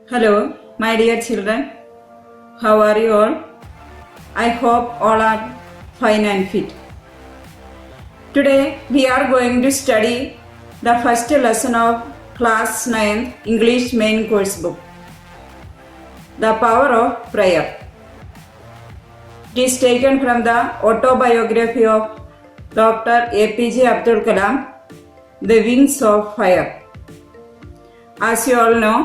Hello, my dear children. How are you all? I hope all are fine and fit. Today we are going to study the first lesson of class 9 English main course book. The Power of Prayer. It is taken from the autobiography of Dr. APJ Abdul Kalam, The Wings of Fire. As you all know,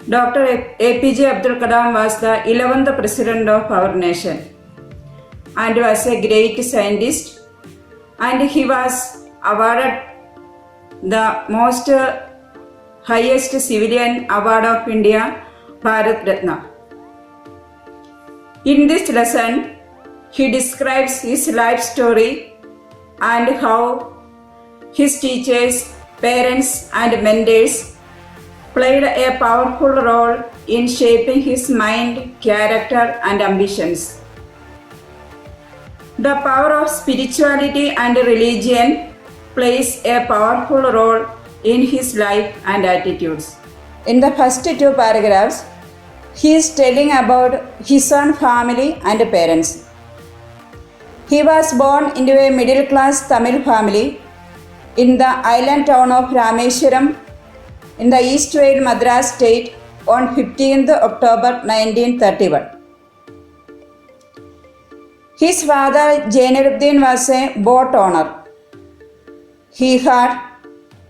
Dr. APJ Abdul Kalam was the 11th President of our nation and was a great scientist, and he was awarded the most highest civilian award of India, Bharat Ratna. In this lesson, he describes his life story and how his teachers, parents and mentors played a powerful role in shaping his mind, character and ambitions. The power of spirituality and religion plays a powerful role in his life and attitudes. In the first two paragraphs, he is telling about his own family and parents. He was born into a middle-class Tamil family in the island town of Rameshwaram in the East Vale, Madras state on 15th October 1931. His father Jainuddin was a boat owner. He had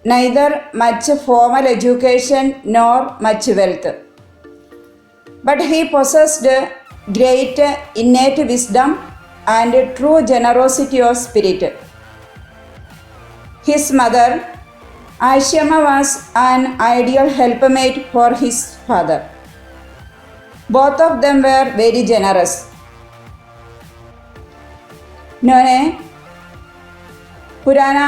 neither much formal education nor much wealth, but he possessed great innate wisdom and true generosity of spirit. His mother Aishama was an ideal helpmate for his father. Both of them were very generous. उन्होंने पुराना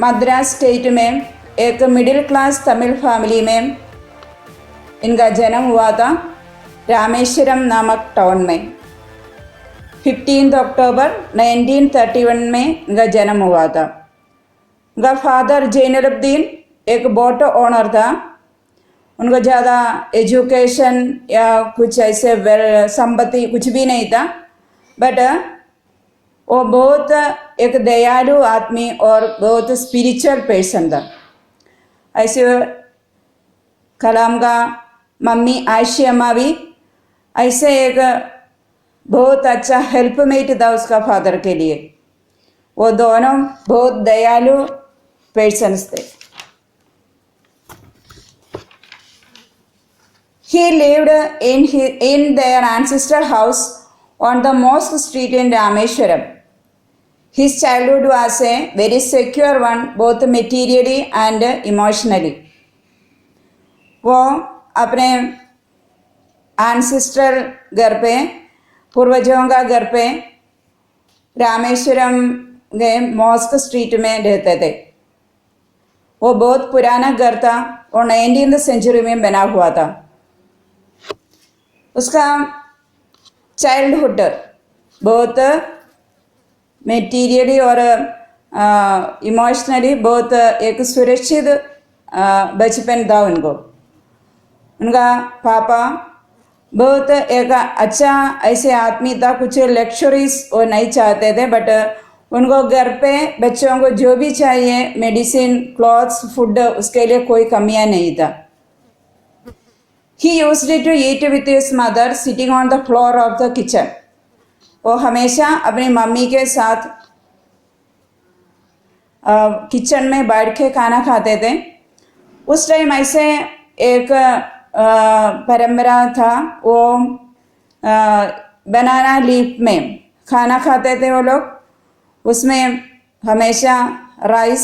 Madras state में एक middle class Tamil family में इनका जन्म हुआ था, रामेश्वरम नामक टाउन में। 15 अक्टूबर 1931 में इनका जन्म हुआ था। उनका फादर जैनुलब्दीन एक बोट ओनर था। उनको ज़्यादा एजुकेशन या कुछ ऐसे संपत्ति कुछ भी नहीं था, बट वो बहुत एक दयालु आदमी और बहुत स्पिरिचुअल पर्सन था। ऐसे कलाम का मम्मी आयशी अम्मा भी ऐसे एक बहुत अच्छा हेल्पमेट था उसका फादर के लिए। वो दोनों बहुत दयालु persons थे। He lived in their ancestral house on the Mosque Street in Rameshwaram. His childhood was a very secure one, both materially and emotionally. वो अपने ancestral घर पे, पूर्वजों का घर पे रामेश्वरम के मॉस्क स्ट्रीट में रहते थे। वो बहुत पुराना घर था और 19th सेंचुरी में बना हुआ था। उसका चाइल्डहुड बहुत मेटीरियली और इमोशनली बहुत एक सुरक्षित बचपन था उनको। उनका पापा बहुत एक अच्छा ऐसे आदमी था, कुछ लग्जरीज वो नहीं चाहते थे, बट उनको घर पे बच्चों को जो भी चाहिए मेडिसिन, क्लॉथ्स, फूड, उसके लिए कोई कमियां नहीं था। He used to eat with his mother sitting on the floor of the kitchen. वो हमेशा अपनी मम्मी के साथ किचन में बैठ के खाना खाते थे। उस टाइम ऐसे एक परंपरा था, वो बनाना लीफ में खाना खाते थे वो लोग। उसमें हमेशा राइस,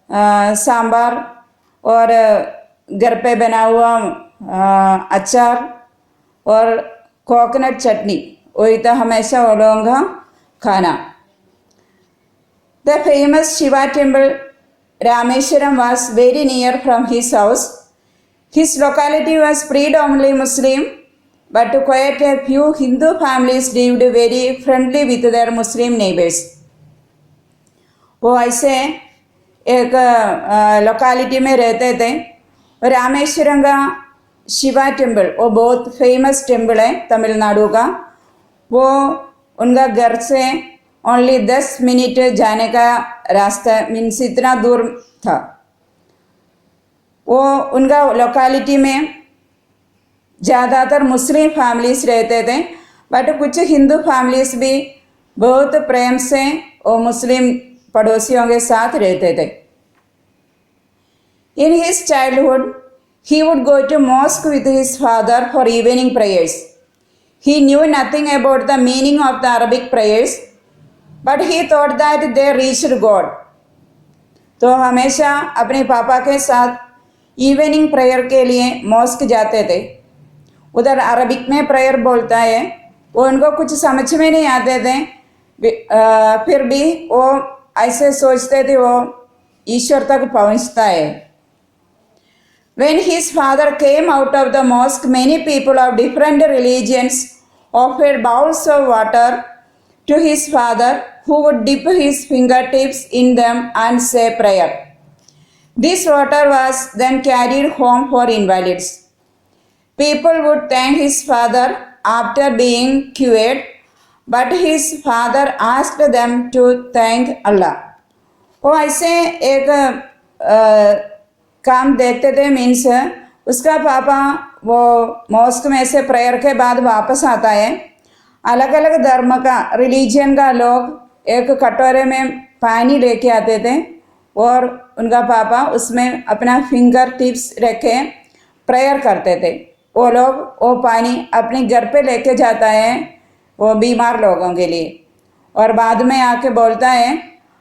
सांबार और घर पे बना हुआ अचार और कोकोनट चटनी, वही था हमेशा वो लोगों का खाना। The famous Shiva temple Rameshwaram was very near from his house. His locality was predominantly Muslim, but quite a few Hindu families lived very friendly with their Muslim neighbors. वो ऐसे एक लोकेलिटी में रहते थे रामेश्वरम का शिवा टेम्पल, वो बहुत famous temple है तमिलनाडु का। वो उनका घर से ओनली 10 मिनट जाने का रास्ता, मीन्स इतना दूर था। वो उनका लोकेलिटी में ज़्यादातर मुस्लिम फैमिलीज रहते थे, बट कुछ हिंदू फैमिलीज भी बहुत प्रेम से वो मुस्लिम पड़ोसियों के साथ रहते थे। In his childhood, he would go to mosque with his father for evening prayers. He knew nothing about the meaning of the Arabic prayers, but he thought that they reached God. तो हमेशा अपने पापा के साथ evening prayer के लिए mask जाते थे। उधर अरबिक में प्रेयर बोलता है, वो उनको कुछ समझ में नहीं आते थे, फिर भी वो ऐसे सोचते थे वो ईश्वर तक पहुंचता है। When his father came out of the mosque, many people of different religions offered bowls of water to his father, who would dip his fingertips in them and say prayer. This water was then carried home for invalids. People would thank his father after being cured, but his father asked them to thank Allah. वो ऐसे एक काम देखते थे, means उसका पापा वो mask में से प्रेयर के बाद वापस आता है। अलग अलग धर्म का, रिलीजन का लोग एक कटोरे में पानी लेके आते थे और उनका पापा उसमें अपना फिंगर टिप्स रखे प्रेयर करते थे। वो लोग वो पानी अपने घर पे लेके जाता है वो बीमार लोगों के लिए, और बाद में आके बोलता है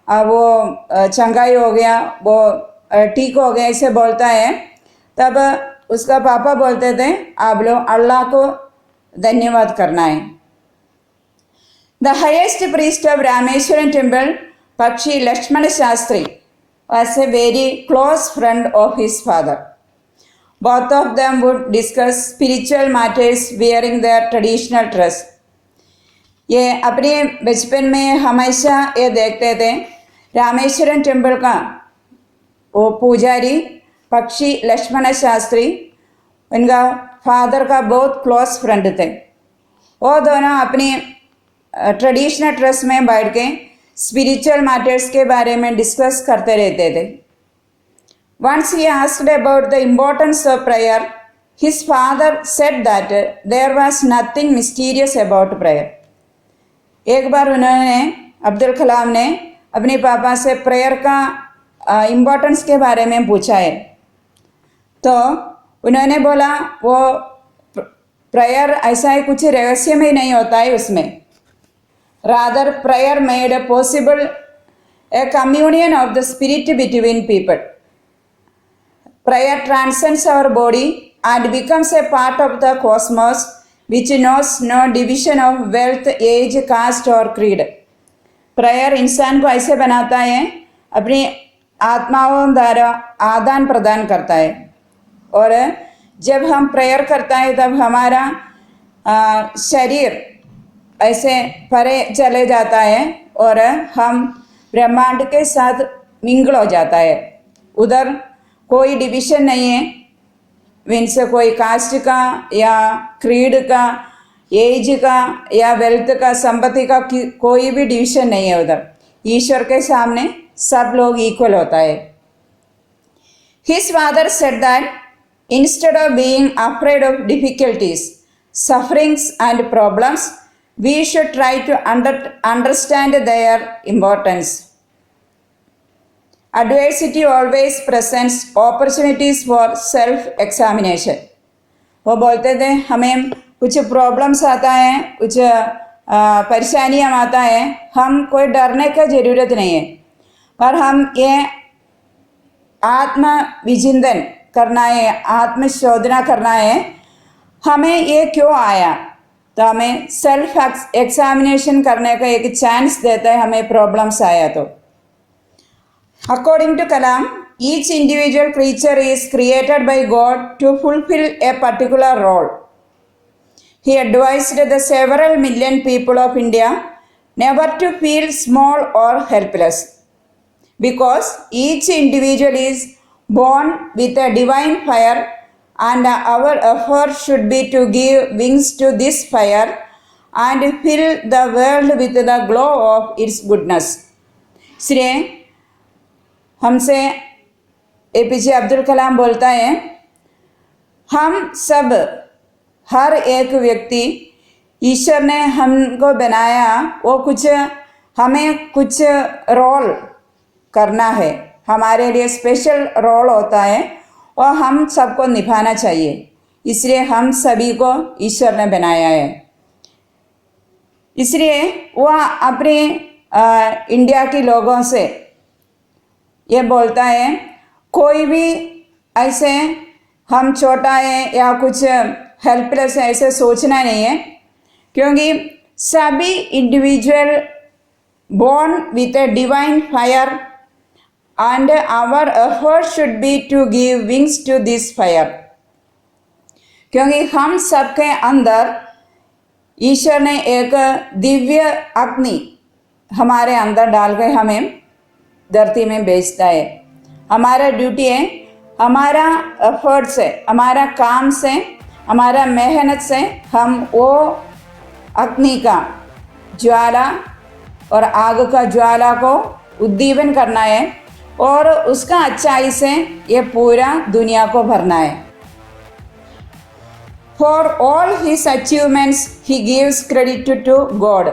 वो चंगाई हो गया, वो ठीक हो गया, इसे बोलता है। तब उसका पापा बोलते थे आप लोग अल्लाह को धन्यवाद करना है। The highest priest of Rameswaram temple, पक्षी Lakshman Shastri, was a very close friend of his father. Both of them would discuss spiritual matters wearing their traditional dress. ये अपने बचपन में हमेशा ये देखते थे, रामेश्वरम टेम्पल का वो पुजारी पक्षी लक्ष्मण शास्त्री उनका फादर का बहुत क्लोज फ्रेंड थे। वो दोनों अपनी ट्रेडिशनल ड्रेस में बैठ के स्पिरिचुअल मैटर्स के बारे में डिस्कस करते रहते थे। Once he asked about the importance of prayer, his father said that there was nothing mysterious about prayer. एक बार उन्होंने, अब्दुल कलाम ने अपने पापा से प्रेयर का इम्पोर्टेंस के बारे में पूछा है, तो उन्होंने बोला वो प्रेयर ऐसा है कुछ रहस्य में नहीं होता है उसमें, rather prayer made possible a communion of the spirit between people. Prayer transcends our body and becomes a part of the cosmos which knows no division of wealth, age, caste और क्रीड। प्रेयर इंसान को ऐसे बनाता है, अपनी आत्माओं द्वारा आदान प्रदान करता है, और जब हम प्रेयर करता है तब हमारा शरीर ऐसे परे चले जाता है और हम ब्रह्मांड के साथ मिंगल हो जाता है। उधर कोई डिविजन नहीं है, मीन्स कोई कास्ट का या क्रीड का, एज का या वेल्थ का, संपत्ति का कोई भी डिविजन नहीं है। उधर ईश्वर के सामने सब लोग इक्वल होता है। His father said that instead of being afraid of difficulties, sufferings and problems, we should try to understand their importance. Adversity always presents opportunities for self-examination. वो बोलते थे हमें कुछ प्रॉब्लम्स आता है, कुछ परेशानियाँ आता है, हम कोई डरने का ज़रूरत नहीं है, पर हम ये आत्म विचिंतन करना है, आत्मशोधना करना है, हमें ये क्यों आया, तो हमें सेल्फ एग्जामिनेशन करने का एक चांस देता है हमें प्रॉब्लम्स आया तो। According to Kalam, each individual creature is created by God to fulfil a particular role. He advised the several million people of India never to feel small or helpless, because each individual is born with a divine fire, and our effort should be to give wings to this fire and fill the world with the glow of its goodness. इसलिए हमसे APJ Abdul Kalam बोलता है, हम सब हर एक व्यक्ति, ईश्वर ने हमको बनाया, वो हमें कुछ रोल करना है, हमारे लिए स्पेशल रोल होता है और हम सबको निभाना चाहिए। इसलिए हम सभी को ईश्वर ने बनाया है। इसलिए वह अपने इंडिया के लोगों से ये बोलता है, कोई भी ऐसे हम छोटा है या कुछ हेल्पलेस है ऐसे सोचना नहीं है, क्योंकि सभी individual born with a divine fire and our effort should be to give wings to this fire. क्योंकि हम सबके अंदर ईश्वर ने एक दिव्य अग्नि हमारे अंदर डाल के हमें धरती में भेजता है। हमारा ड्यूटी है, हमारा एफर्ट से, हमारा काम से, हमारा मेहनत से हम वो अग्नि का ज्वाला और आग का ज्वाला को उद्दीपन करना है और उसका अच्छाई से ये पूरा दुनिया को भरना है। For all his achievements he gives credit to God.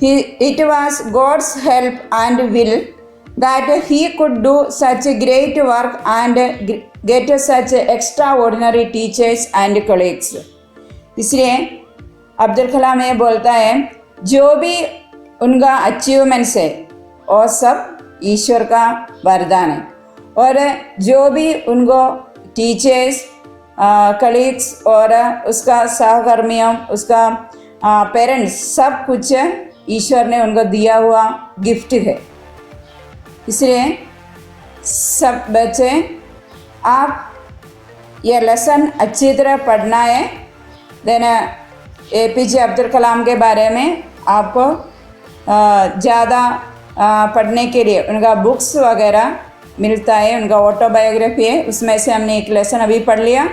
It was God's help and will that he could do such great work and get such extraordinary teachers and colleagues. इसलिए अब्दुल कलाम ये बोलता है, जो भी उनका अचीवमेंट्स है और सब ईश्वर का वरदान है, और जो भी उनको टीचर्स, कलीग्स और उसका सहकर्मियों, उसका पेरेंट्स, सब कुछ ईश्वर ने उनको दिया हुआ गिफ्ट है। इसलिए सब बच्चे, आप ये लेसन अच्छी तरह पढ़ना है। देन APJ अब्दुल कलाम के बारे में आपको ज़्यादा पढ़ने के लिए उनका बुक्स वगैरह मिलता है, उनका ऑटोबायोग्राफी है, उसमें से हमने एक लेसन अभी पढ़ लिया,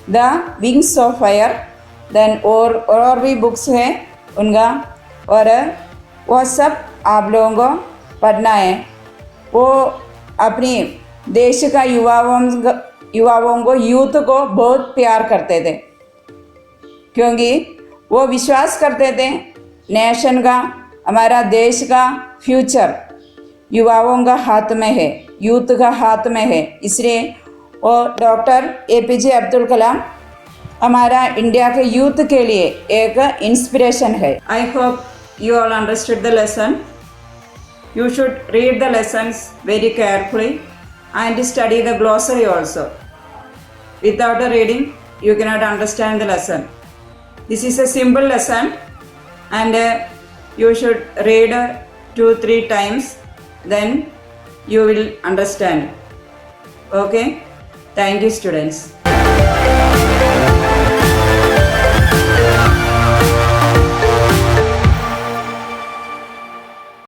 the Wings of Fire. Then और भी बुक्स है उनका, और वो सब आप लोगों को पढ़ना है। वो अपनी देश का युवाओं को, यूथ को बहुत प्यार करते थे, क्योंकि वो विश्वास करते थे नेशन का, हमारा देश का फ्यूचर युवाओं का हाथ में है, यूथ का हाथ में है। इसलिए वो डॉक्टर APJ अब्दुल कलाम हमारा इंडिया के यूथ के लिए एक इंस्पिरेशन है। I hope you all understood the lesson. You should read the lessons very carefully and study the glossary also. Without a reading, you cannot understand the lesson. This is a simple lesson, and you should read 2-3 times, then you will understand. Okay? Thank you, students.